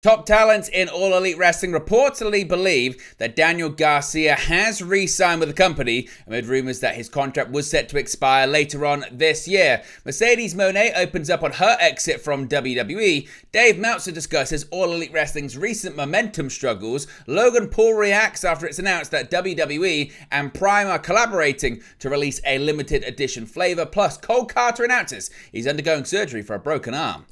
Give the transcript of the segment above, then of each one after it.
Top talents in All Elite Wrestling reportedly believe that Daniel Garcia has re-signed with the company amid rumors that his contract was set to expire later on this year. Mercedes Mone opens up on her exit from WWE. Dave Meltzer discusses All Elite Wrestling's recent momentum struggles. Logan Paul reacts after it's announced that WWE and Prime are collaborating to release a limited edition flavor. Plus, Cole Carter announces he's undergoing surgery for a broken arm.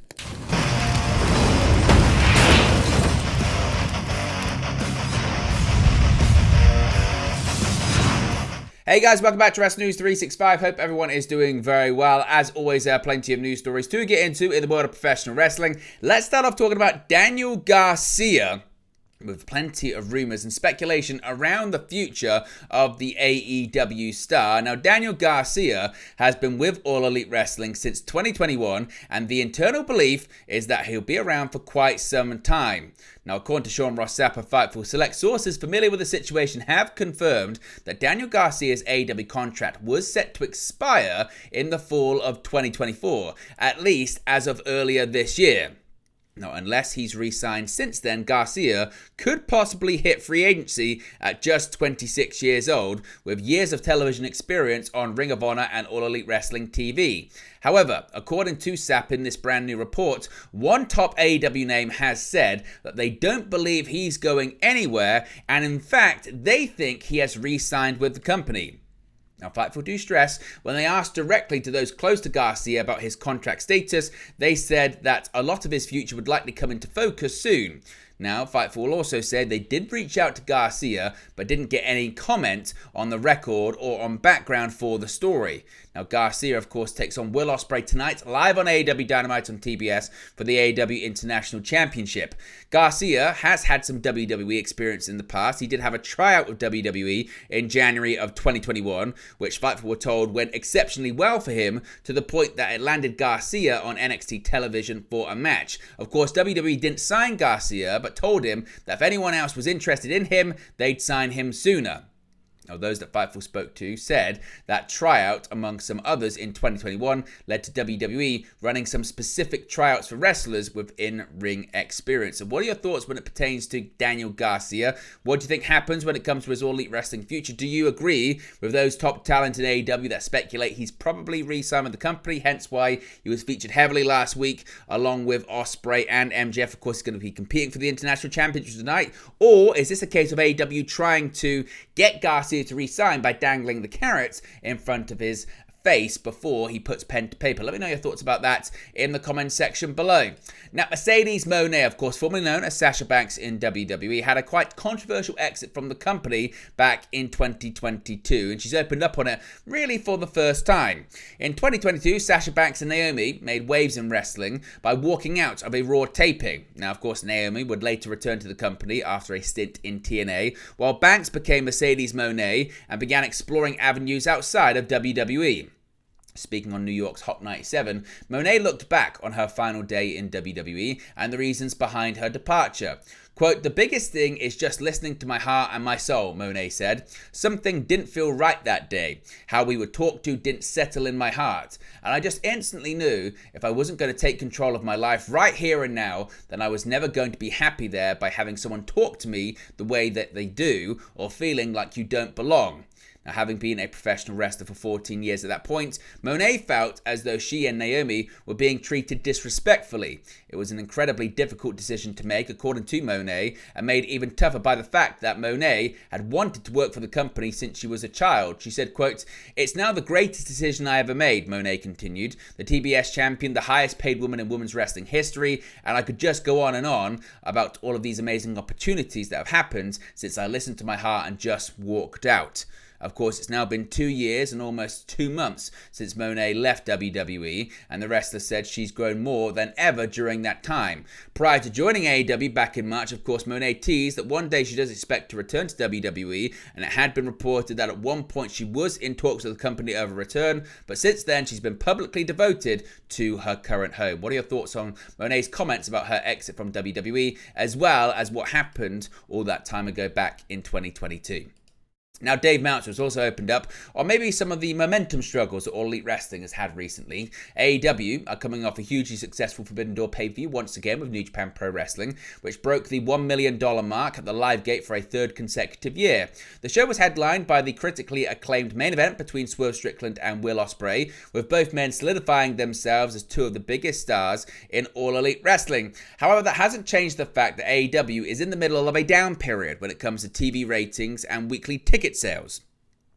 Hey guys, welcome back to Wrestling News 365. Hope everyone is doing very well. As always, there are plenty of news stories to get into in the world of professional wrestling. Let's start off talking about Daniel Garcia, with plenty of rumors and speculation around the future of the AEW star. Now, Daniel Garcia has been with All Elite Wrestling since 2021, and the internal belief is that he'll be around for quite some time. Now, according to Sean Ross Sapp of Fightful Select, sources familiar with the situation have confirmed that Daniel Garcia's AEW contract was set to expire in the fall of 2024, at least as of earlier this year. Now, unless he's re-signed since then, Garcia could possibly hit free agency at just 26 years old, with years of television experience on Ring of Honor and All Elite Wrestling TV. However, according to Sapp in this brand new report, one top AEW name has said that they don't believe he's going anywhere, and in fact, they think he has re-signed with the company. Now, Fightful do stress, when they asked directly to those close to Garcia about his contract status, they said that a lot of his future would likely come into focus soon. Now, Fightful also said they did reach out to Garcia, but didn't get any comment on the record or on background for the story. Now, Garcia, of course, takes on Will Ospreay tonight, live on AEW Dynamite on TBS for the AEW International Championship. Garcia has had some WWE experience in the past. He did have a tryout with WWE in January of 2021, which Fightful were told went exceptionally well for him, to the point that it landed Garcia on NXT television for a match. Of course, WWE didn't sign Garcia, but told him that if anyone else was interested in him, they'd sign him sooner. Now, those that Fightful spoke to said that tryout, among some others in 2021, led to WWE running some specific tryouts for wrestlers with in-ring experience. So what are your thoughts when it pertains to Daniel Garcia? What do you think happens when it comes to his All Elite Wrestling future? Do you agree with those top talent in AEW that speculate he's probably re-signed with the company, hence why he was featured heavily last week, along with Ospreay and MJF? Of course, he's going to be competing for the International Championship tonight. Or is this a case of AEW trying to get Garcia to re-sign by dangling the carrots in front of his face before he puts pen to paper? Let me know your thoughts about that in the comments section below. Now, Mercedes Mone, of course, formerly known as Sasha Banks in WWE, had a quite controversial exit from the company back in 2022, and she's opened up on it really for the first time. In 2022, Sasha Banks and Naomi made waves in wrestling by walking out of a Raw taping. Now, of course, Naomi would later return to the company after a stint in TNA, while Banks became Mercedes Mone and began exploring avenues outside of WWE. Speaking on New York's Hot 97, Mone looked back on her final day in WWE and the reasons behind her departure. Quote, "The biggest thing is just listening to my heart and my soul," Mone said. "Something didn't feel right that day. How we were talked to didn't settle in my heart. And I just instantly knew if I wasn't going to take control of my life right here and now, then I was never going to be happy there by having someone talk to me the way that they do, or feeling like you don't belong." Now, having been a professional wrestler for 14 years at that point, Mone felt as though she and Naomi were being treated disrespectfully. It was an incredibly difficult decision to make, according to Mone, and made even tougher by the fact that Mone had wanted to work for the company since she was a child. She said, quote, "It's now the greatest decision I ever made," Mone continued. "The TBS champion, the highest paid woman in women's wrestling history, and I could just go on and on about all of these amazing opportunities that have happened since I listened to my heart and just walked out." Of course, it's now been 2 years and almost 2 months since Mone left WWE, and the wrestler said she's grown more than ever during that time. Prior to joining AEW back in March, of course, Mone teased that one day she does expect to return to WWE, and it had been reported that at one point she was in talks with the company over a return, but since then she's been publicly devoted to her current home. What are your thoughts on Mone's comments about her exit from WWE, as well as what happened all that time ago back in 2022? Now, Dave Meltzer has also opened up on maybe some of the momentum struggles that All Elite Wrestling has had recently. AEW are coming off a hugely successful Forbidden Door pay-per-view once again with New Japan Pro Wrestling, which broke the $1 million mark at the live gate for a third consecutive year. The show was headlined by the critically acclaimed main event between Swerve Strickland and Will Ospreay, with both men solidifying themselves as two of the biggest stars in All Elite Wrestling. However, that hasn't changed the fact that AEW is in the middle of a down period when it comes to TV ratings and weekly ticket sales.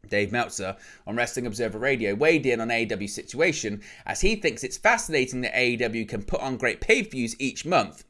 Dave Meltzer on Wrestling Observer Radio weighed in on AEW's situation, as he thinks it's fascinating that AEW can put on great pay-per-views each month,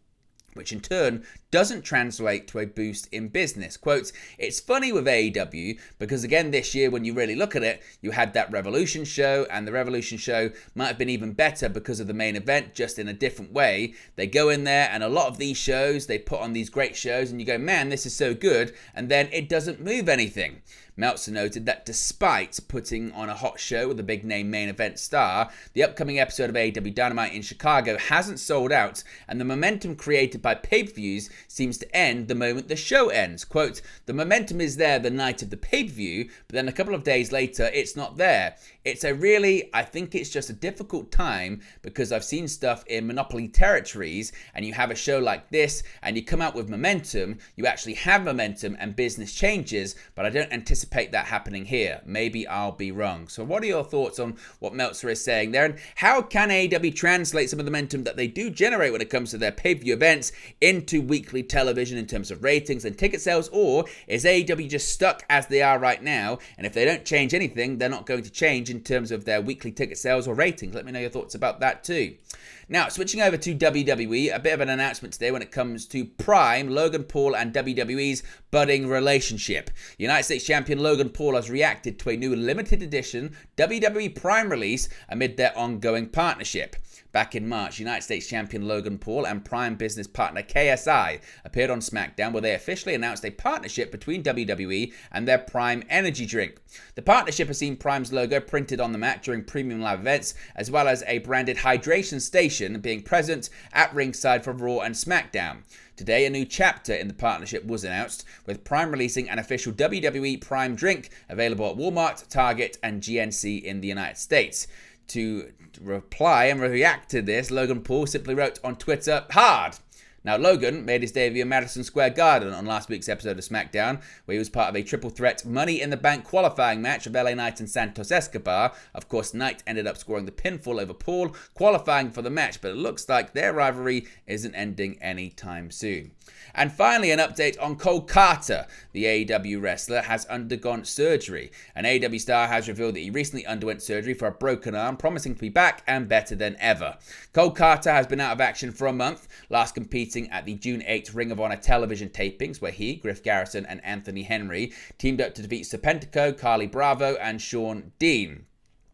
which in turn doesn't translate to a boost in business. Quotes, "It's funny with AEW because again this year when you really look at it, you had that Revolution show, and the Revolution show might have been even better because of the main event, just in a different way. They go in there and a lot of these shows, they put on these great shows and you go, man, this is so good, and then it doesn't move anything." Meltzer noted that despite putting on a hot show with a big name main event star, the upcoming episode of AEW Dynamite in Chicago hasn't sold out, and the momentum created by pay-per-views seems to end the moment the show ends. Quote, "The momentum is there the night of the pay-per-view, but then a couple of days later it's not there. I think it's just a difficult time because I've seen stuff in monopoly territories, and you have a show like this and you come out with momentum, you actually have momentum and business changes, but I don't anticipate that happening here. Maybe I'll be wrong." So what are your thoughts on what Meltzer is saying there, and how can AEW translate some of the momentum that they do generate when it comes to their pay-per-view events into weekly television in terms of ratings and ticket sales? Or is AEW just stuck as they are right now, and if they don't change anything, they're not going to change in terms of their weekly ticket sales or ratings? Let me know your thoughts about that too. Now, switching over to WWE, a bit of an announcement today when it comes to Prime, Logan Paul and WWE's budding relationship. United States Champion Logan Paul has reacted to a new limited edition WWE Prime release amid their ongoing partnership. Back in March, United States Champion Logan Paul and Prime business partner KSI appeared on SmackDown, where they officially announced a partnership between WWE and their Prime energy drink. The partnership has seen Prime's logo printed on the mat during premium live events, as well as a branded hydration station being present at ringside for Raw and SmackDown. Today, a new chapter in the partnership was announced, with Prime releasing an official WWE Prime drink available at Walmart, Target, and GNC in the United States. To reply and react to this, Logan Paul simply wrote on Twitter, "Hard." Now, Logan made his debut in Madison Square Garden on last week's episode of SmackDown, where he was part of a triple threat Money in the Bank qualifying match of LA Knight and Santos Escobar. Of course, Knight ended up scoring the pinfall over Paul, qualifying for the match, but it looks like their rivalry isn't ending anytime soon. And finally, an update on Cole Carter. The AEW wrestler has undergone surgery. An AEW star has revealed that he recently underwent surgery for a broken arm, promising to be back and better than ever. Cole Carter has been out of action for a month, last competing at the June 8th Ring of Honor television tapings, where he, Griff Garrison, and Anthony Henry teamed up to defeat Serpentico, Carly Bravo, and Sean Dean.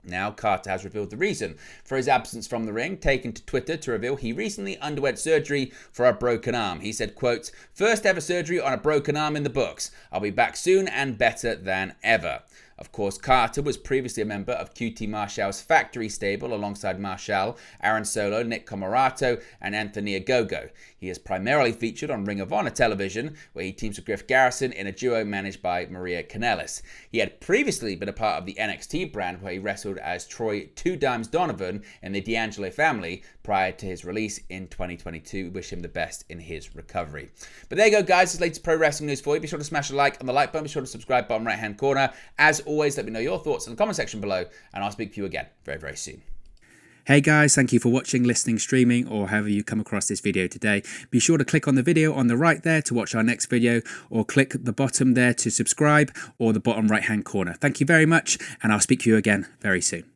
Now, Carter has revealed the reason for his absence from the ring, taken to Twitter to reveal he recently underwent surgery for a broken arm. He said, quote, "First ever surgery on a broken arm in the books. I'll be back soon and better than ever." Of course, Carter was previously a member of QT Marshall's Factory stable alongside Marshall, Aaron Solo, Nick Comoroto, and Anthony Ogogo. He is primarily featured on Ring of Honor television, where he teams with Griff Garrison in a duo managed by Maria Kanellis. He had previously been a part of the NXT brand, where he wrestled as Troy Two Dimes Donovan in the D'Angelo family prior to his release in 2022. We wish him the best in his recovery. But there you go, guys. This is latest pro wrestling news for you. Be sure to smash a like on the like button. Be sure to subscribe bottom right hand corner. As always, let me know your thoughts in the comment section below, and I'll speak to you again very, very soon. Hey guys, thank you for watching, listening, streaming, or however you come across this video today. Be sure to click on the video on the right there to watch our next video, or click the bottom there to subscribe, or the bottom right hand corner. Thank you very much, and I'll speak to you again very soon.